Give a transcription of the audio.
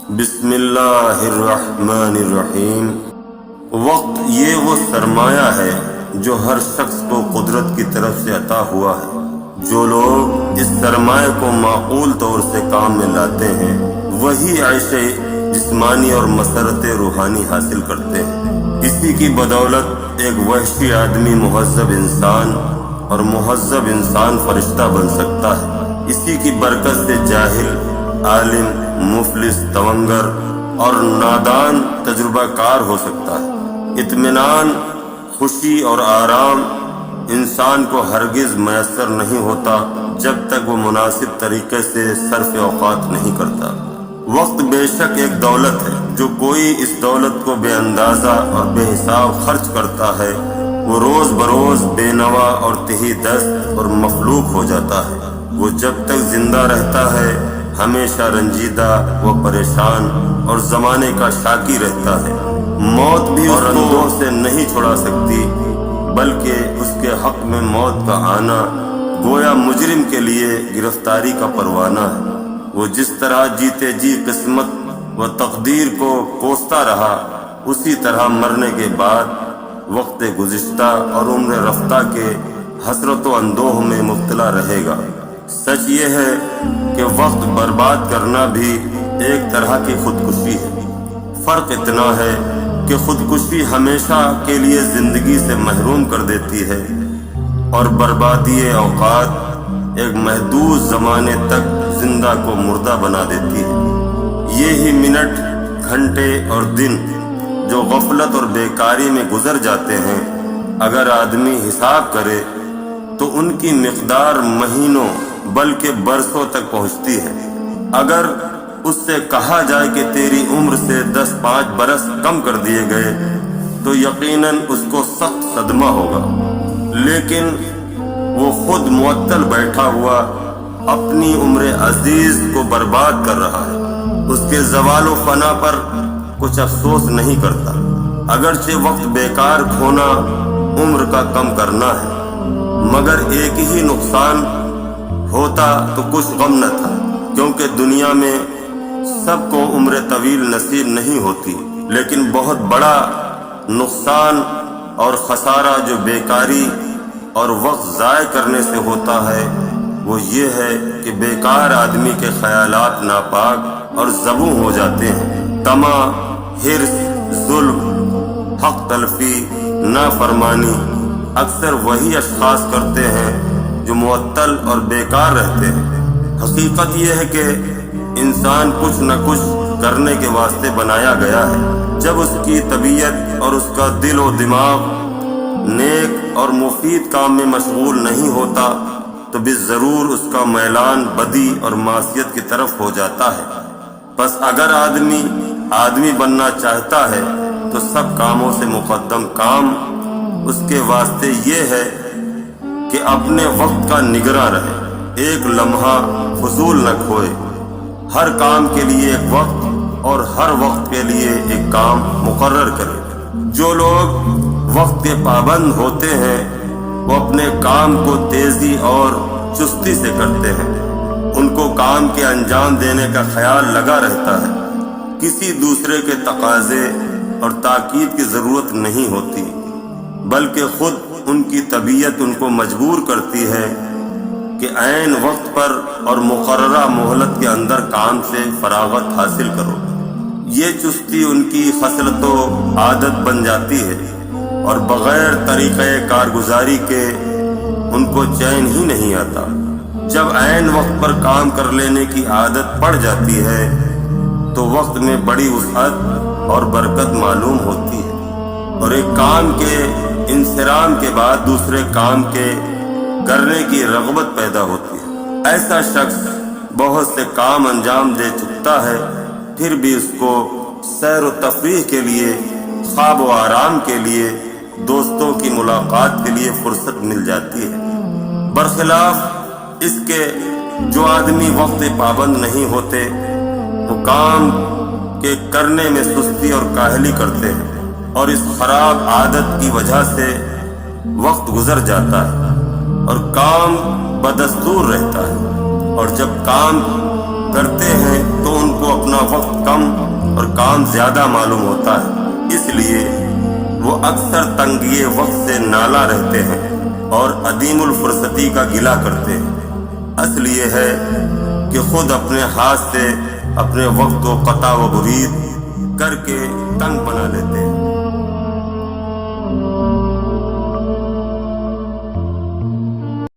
بسم اللہ الرحمن الرحیم۔ وقت یہ وہ سرمایہ ہے جو ہر شخص کو قدرت کی طرف سے عطا ہوا ہے۔ جو لوگ اس سرمایہ کو معقول طور سے کام میں لاتے ہیں وہی عیش جسمانی اور مسرت روحانی حاصل کرتے ہیں۔ اسی کی بدولت ایک وحشی آدمی مہذب انسان اور مہذب انسان فرشتہ بن سکتا ہے۔ اسی کی برکت سے جاہل عالم، مفلس، تونگر اور نادان تجربہ کار ہو سکتا ہے۔ اطمینان، خوشی اور آرام انسان کو ہرگز میسر نہیں ہوتا جب تک وہ مناسب طریقے سے صرف اوقات نہیں کرتا۔ وقت بے شک ایک دولت ہے، جو کوئی اس دولت کو بے اندازہ اور بے حساب خرچ کرتا ہے وہ روز بروز بے نوا اور تہی دست اور مفلوق ہو جاتا ہے۔ وہ جب تک زندہ رہتا ہے ہمیشہ رنجیدہ و پریشان اور زمانے کا شاکی رہتا ہے۔ موت بھی اور اندوہ سے نہیں چھڑا سکتی، بلکہ اس کے حق میں موت کا آنا گویا مجرم کے لیے گرفتاری کا پروانہ ہے۔ وہ جس طرح جیتے جی قسمت و تقدیر کو کوستا رہا، اسی طرح مرنے کے بعد وقت گزشتہ اور عمر رفتہ کے حسرت و اندوہ میں مبتلا رہے گا۔ سچ یہ ہے کہ وقت برباد کرنا بھی ایک طرح کی خودکشی ہے۔ فرق اتنا ہے کہ خودکشی ہمیشہ کے لیے زندگی سے محروم کر دیتی ہے اور بربادی اوقات ایک محدود زمانے تک زندہ کو مردہ بنا دیتی ہے۔ یہی منٹ، گھنٹے اور دن جو غفلت اور بیکاری میں گزر جاتے ہیں، اگر آدمی حساب کرے تو ان کی مقدار مہینوں بلکہ برسوں تک پہنچتی ہے۔ اگر اس سے کہا جائے کہ تیری عمر سے 10-5 برس کم کر دیے گئے تو یقیناً اس کو سخت صدمہ ہوگا، لیکن وہ خود معطل بیٹھا ہوا اپنی عمر عزیز کو برباد کر رہا ہے۔ اس کے زوال و فنا پر کچھ افسوس نہیں کرتا، اگرچہ وقت بیکار کھونا عمر کا کم کرنا ہے، مگر ایک ہی نقصان ہوتا تو کچھ غم نہ تھا، کیونکہ دنیا میں سب کو عمر طویل نصیب نہیں ہوتی۔ لیکن بہت بڑا نقصان اور خسارہ جو بیکاری اور وقت ضائع کرنے سے ہوتا ہے وہ یہ ہے کہ بیکار آدمی کے خیالات ناپاک اور ذبح ہو جاتے ہیں۔ طمع، حرص، ظلم، حق تلفی، نافرمانی اکثر وہی اشخاص کرتے ہیں جو معطل اور بیکار رہتے ہیں۔ حقیقت یہ ہے کہ انسان کچھ نہ کچھ کرنے کے واسطے بنایا گیا ہے۔ جب اس کی طبیعت اور اس کا دل و دماغ نیک اور مفید کام میں مشغول نہیں ہوتا تو بالضرور اس کا میلان بدی اور معصیت کی طرف ہو جاتا ہے۔ بس اگر آدمی بننا چاہتا ہے تو سب کاموں سے مقدم کام اس کے واسطے یہ ہے کہ اپنے وقت کا نگراں رہے، ایک لمحہ فضول نہ کھوئے۔ ہر کام کے لیے ایک وقت اور ہر وقت کے لیے ایک کام مقرر کرے۔ جو لوگ وقت کے پابند ہوتے ہیں وہ اپنے کام کو تیزی اور چستی سے کرتے ہیں۔ ان کو کام کے انجام دینے کا خیال لگا رہتا ہے، کسی دوسرے کے تقاضے اور تاکید کی ضرورت نہیں ہوتی، بلکہ خود ان کی طبیعت ان کو مجبور کرتی ہے کہ عین وقت پر اور مقررہ مہلت کے اندر کام سے فراغت حاصل کرو۔ یہ چستی ان کی خصلت و عادت بن جاتی ہے اور بغیر طریقہ کارگزاری کے ان کو چین ہی نہیں آتا۔ جب عین وقت پر کام کر لینے کی عادت پڑ جاتی ہے تو وقت میں بڑی وسعت اور برکت معلوم ہوتی ہے، اور ایک کام کے انصرام کے بعد دوسرے کام کے کرنے کی رغبت پیدا ہوتی ہے۔ ایسا شخص بہت سے کام انجام دے چکتا ہے، پھر بھی اس کو سیر و تفریح کے لیے، خواب و آرام کے لیے، دوستوں کی ملاقات کے لیے فرصت مل جاتی ہے، برخلاف اس کے جو آدمی وقت پابند نہیں ہوتے وہ کام کے کرنے میں سستی اور کاہلی کرتے ہیں، اور اس خراب عادت کی وجہ سے وقت گزر جاتا ہے اور کام بدستور رہتا ہے، اور جب کام کرتے ہیں تو تو ان کو اپنا وقت کم اور کام زیادہ معلوم ہوتا ہے، اس لیے وہ اکثر تنگی وقت سے نالاں رہتے ہیں اور عدیم الفرصتی کا گلہ کرتے ہیں۔ اصل یہ ہے کہ خود اپنے ہاتھ سے اپنے وقت کو قطع و برید کر کے تنگ بنا لیتے ہیں۔